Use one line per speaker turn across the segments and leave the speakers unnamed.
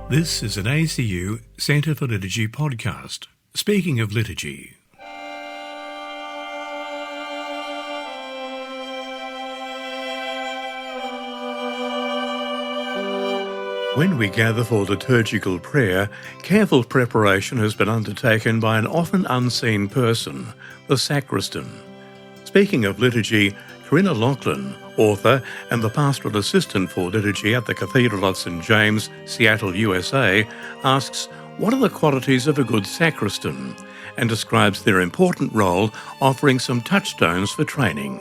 This is an ACU Centre for Liturgy podcast. Speaking of liturgy. When we gather for liturgical prayer, careful preparation has been undertaken by an often unseen person, the sacristan. Speaking of liturgy, Corinna Laughlin, author and the Pastoral Assistant for Liturgy at the Cathedral of St James, Seattle, USA, asks, what are the qualities of a good sacristan? And describes their important role, offering some touchstones for training.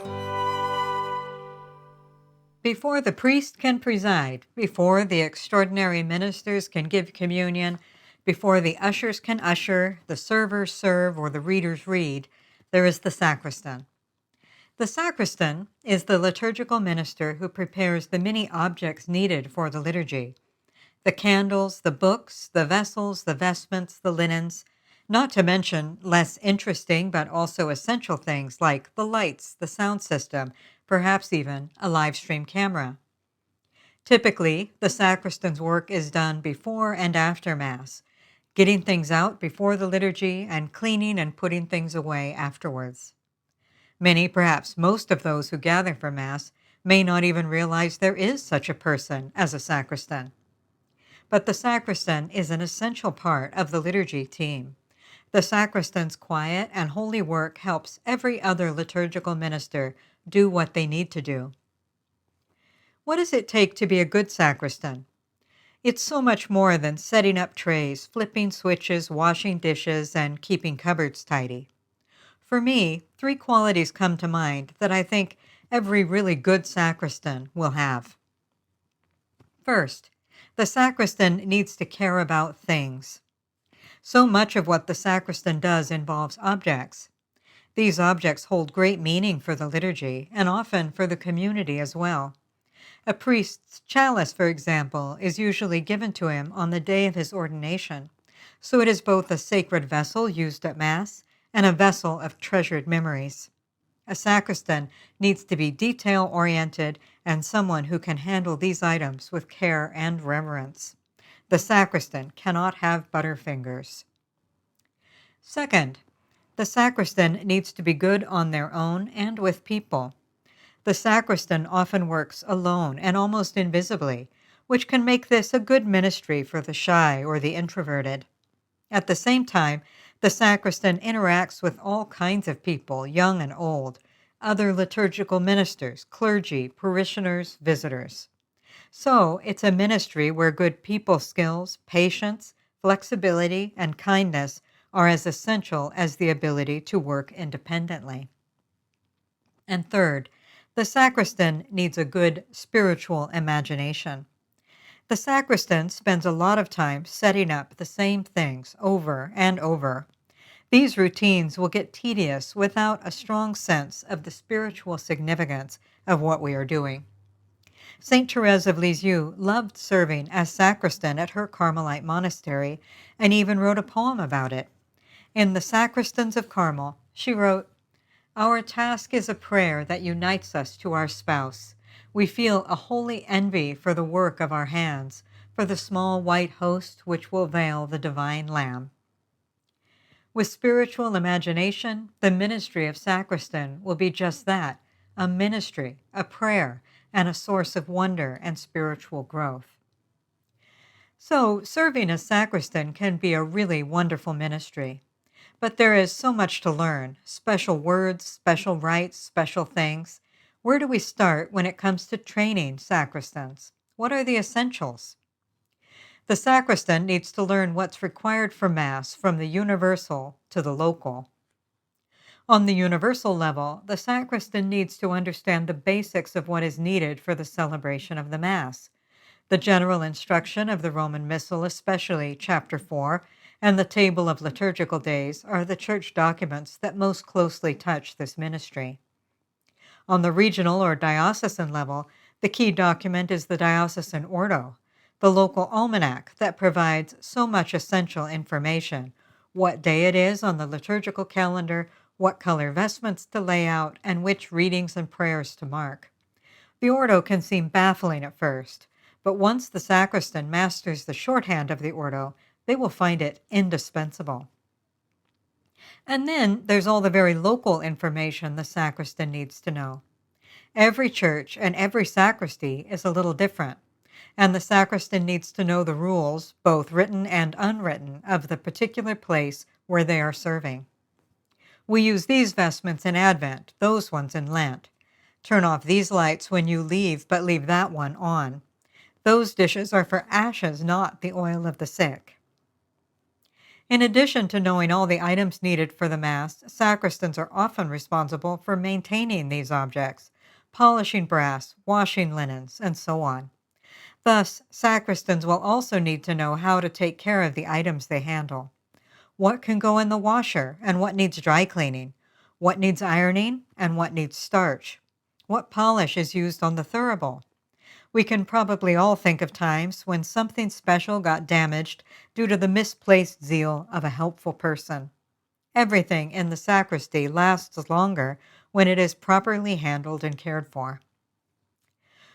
Before the priest can preside, before the extraordinary ministers can give communion, before the ushers can usher, the servers serve, or the readers read, there is the sacristan. The sacristan is the liturgical minister who prepares the many objects needed for the liturgy. The candles, the books, the vessels, the vestments, the linens, not to mention less interesting but also essential things like the lights, the sound system, perhaps even a live stream camera. Typically, the sacristan's work is done before and after Mass, getting things out before the liturgy and cleaning and putting things away afterwards. Many, perhaps most of those who gather for Mass may not even realize there is such a person as a sacristan. But the sacristan is an essential part of the liturgy team. The sacristan's quiet and holy work helps every other liturgical minister do what they need to do. What does it take to be a good sacristan? It's so much more than setting up trays, flipping switches, washing dishes, and keeping cupboards tidy. For me, 3 qualities come to mind that I think every really good sacristan will have. First, the sacristan needs to care about things. So much of what the sacristan does involves objects. These objects hold great meaning for the liturgy and often for the community as well. A priest's chalice, for example, is usually given to him on the day of his ordination, so it is both a sacred vessel used at Mass and a vessel of treasured memories. A sacristan needs to be detail-oriented and someone who can handle these items with care and reverence. The sacristan cannot have butterfingers. Second, the sacristan needs to be good on their own and with people. The sacristan often works alone and almost invisibly, which can make this a good ministry for the shy or the introverted. At the same time, the sacristan interacts with all kinds of people, young and old, other liturgical ministers, clergy, parishioners, visitors. So it's a ministry where good people skills, patience, flexibility, and kindness are as essential as the ability to work independently. And third, the sacristan needs a good spiritual imagination. The sacristan spends a lot of time setting up the same things over and over. These routines will get tedious without a strong sense of the spiritual significance of what we are doing. St. Therese of Lisieux loved serving as sacristan at her Carmelite monastery and even wrote a poem about it. In The Sacristans of Carmel, she wrote, "Our task is a prayer that unites us to our spouse. We feel a holy envy for the work of our hands, for the small white host which will veil the divine Lamb." With spiritual imagination, the ministry of sacristan will be just that, a ministry, a prayer, and a source of wonder and spiritual growth. So, serving as sacristan can be a really wonderful ministry. But there is so much to learn, special words, special rites, special things. Where do we start when it comes to training sacristans? What are the essentials? The sacristan needs to learn what's required for Mass from the universal to the local. On the universal level, the sacristan needs to understand the basics of what is needed for the celebration of the Mass. The general instruction of the Roman Missal, especially Chapter 4, and the Table of Liturgical Days are the church documents that most closely touch this ministry. On the regional or diocesan level, the key document is the diocesan ordo, the local almanac that provides so much essential information: what day it is on the liturgical calendar, what color vestments to lay out, and which readings and prayers to mark. The ordo can seem baffling at first, but once the sacristan masters the shorthand of the ordo, they will find it indispensable. And then there's all the very local information the sacristan needs to know. Every church and every sacristy is a little different, and the sacristan needs to know the rules, both written and unwritten, of the particular place where they are serving. We use these vestments in Advent, those ones in Lent. Turn off these lights when you leave, but leave that one on. Those dishes are for ashes, not the oil of the sick. In addition to knowing all the items needed for the Mass, sacristans are often responsible for maintaining these objects, polishing brass, washing linens, and so on. Thus, sacristans will also need to know how to take care of the items they handle. What can go in the washer and what needs dry cleaning? What needs ironing and what needs starch? What polish is used on the thurible? We can probably all think of times when something special got damaged due to the misplaced zeal of a helpful person. Everything in the sacristy lasts longer when it is properly handled and cared for.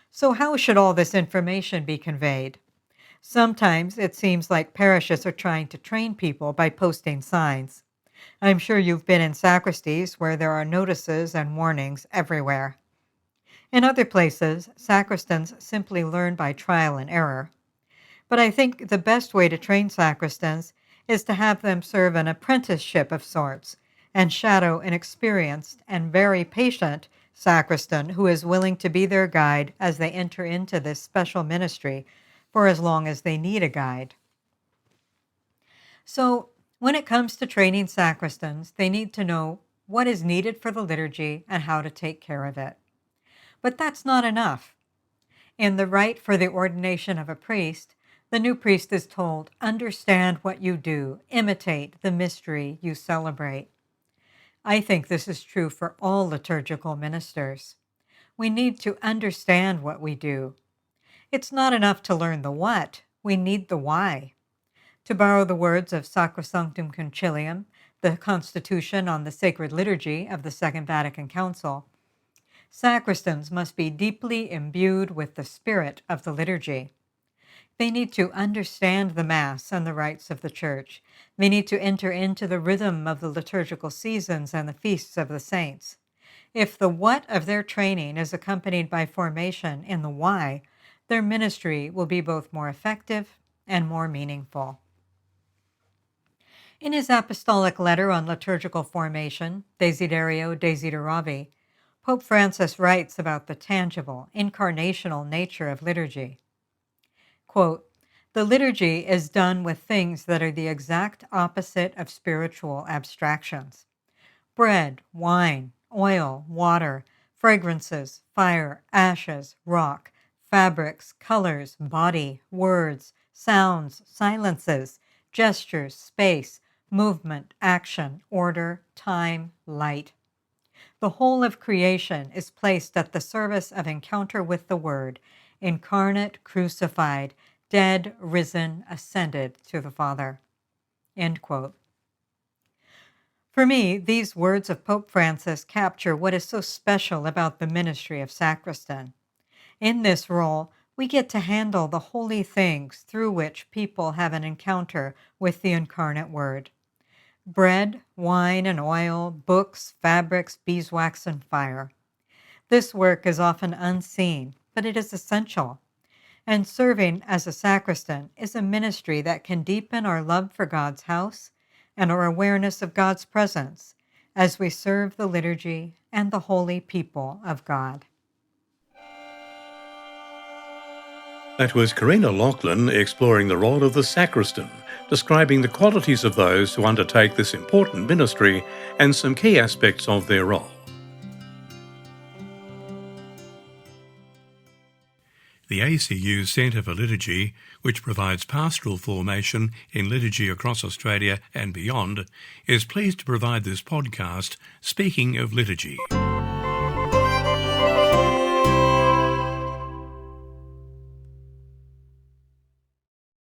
So how should all this information be conveyed? Sometimes it seems like parishes are trying to train people by posting signs. I'm sure you've been in sacristies where there are notices and warnings everywhere. In other places, sacristans simply learn by trial and error. But I think the best way to train sacristans is to have them serve an apprenticeship of sorts and shadow an experienced and very patient sacristan who is willing to be their guide as they enter into this special ministry for as long as they need a guide. So, when it comes to training sacristans, they need to know what is needed for the liturgy and how to take care of it. But that's not enough. In the rite for the ordination of a priest, the new priest is told, understand what you do, imitate the mystery you celebrate. I think this is true for all liturgical ministers. We need to understand what we do. It's not enough to learn the what, we need the why. To borrow the words of Sacrosanctum Concilium, the Constitution on the Sacred Liturgy of the Second Vatican Council, sacristans must be deeply imbued with the spirit of the liturgy. They need to understand the Mass and the rites of the Church. They need to enter into the rhythm of the liturgical seasons and the feasts of the saints. If the what of their training is accompanied by formation in the why, their ministry will be both more effective and more meaningful. In his apostolic letter on liturgical formation, Desiderio Desideravi, Pope Francis writes about the tangible, incarnational nature of liturgy. Quote, the liturgy is done with things that are the exact opposite of spiritual abstractions. Bread, wine, oil, water, fragrances, fire, ashes, rock, fabrics, colors, body, words, sounds, silences, gestures, space, movement, action, order, time, light. The whole of creation is placed at the service of encounter with the Word, incarnate, crucified, dead, risen, ascended to the Father. End quote. For me, these words of Pope Francis capture what is so special about the ministry of sacristan. In this role, we get to handle the holy things through which people have an encounter with the incarnate Word. Bread, wine, and oil, books, fabrics, beeswax, and fire. This work is often unseen, but it is essential. And serving as a sacristan is a ministry that can deepen our love for God's house and our awareness of God's presence as we serve the liturgy and the holy people of God.
That was Corinna Laughlin exploring the role of the sacristan, describing the qualities of those who undertake this important ministry and some key aspects of their role. The ACU Centre for Liturgy, which provides pastoral formation in liturgy across Australia and beyond, is pleased to provide this podcast, Speaking of Liturgy.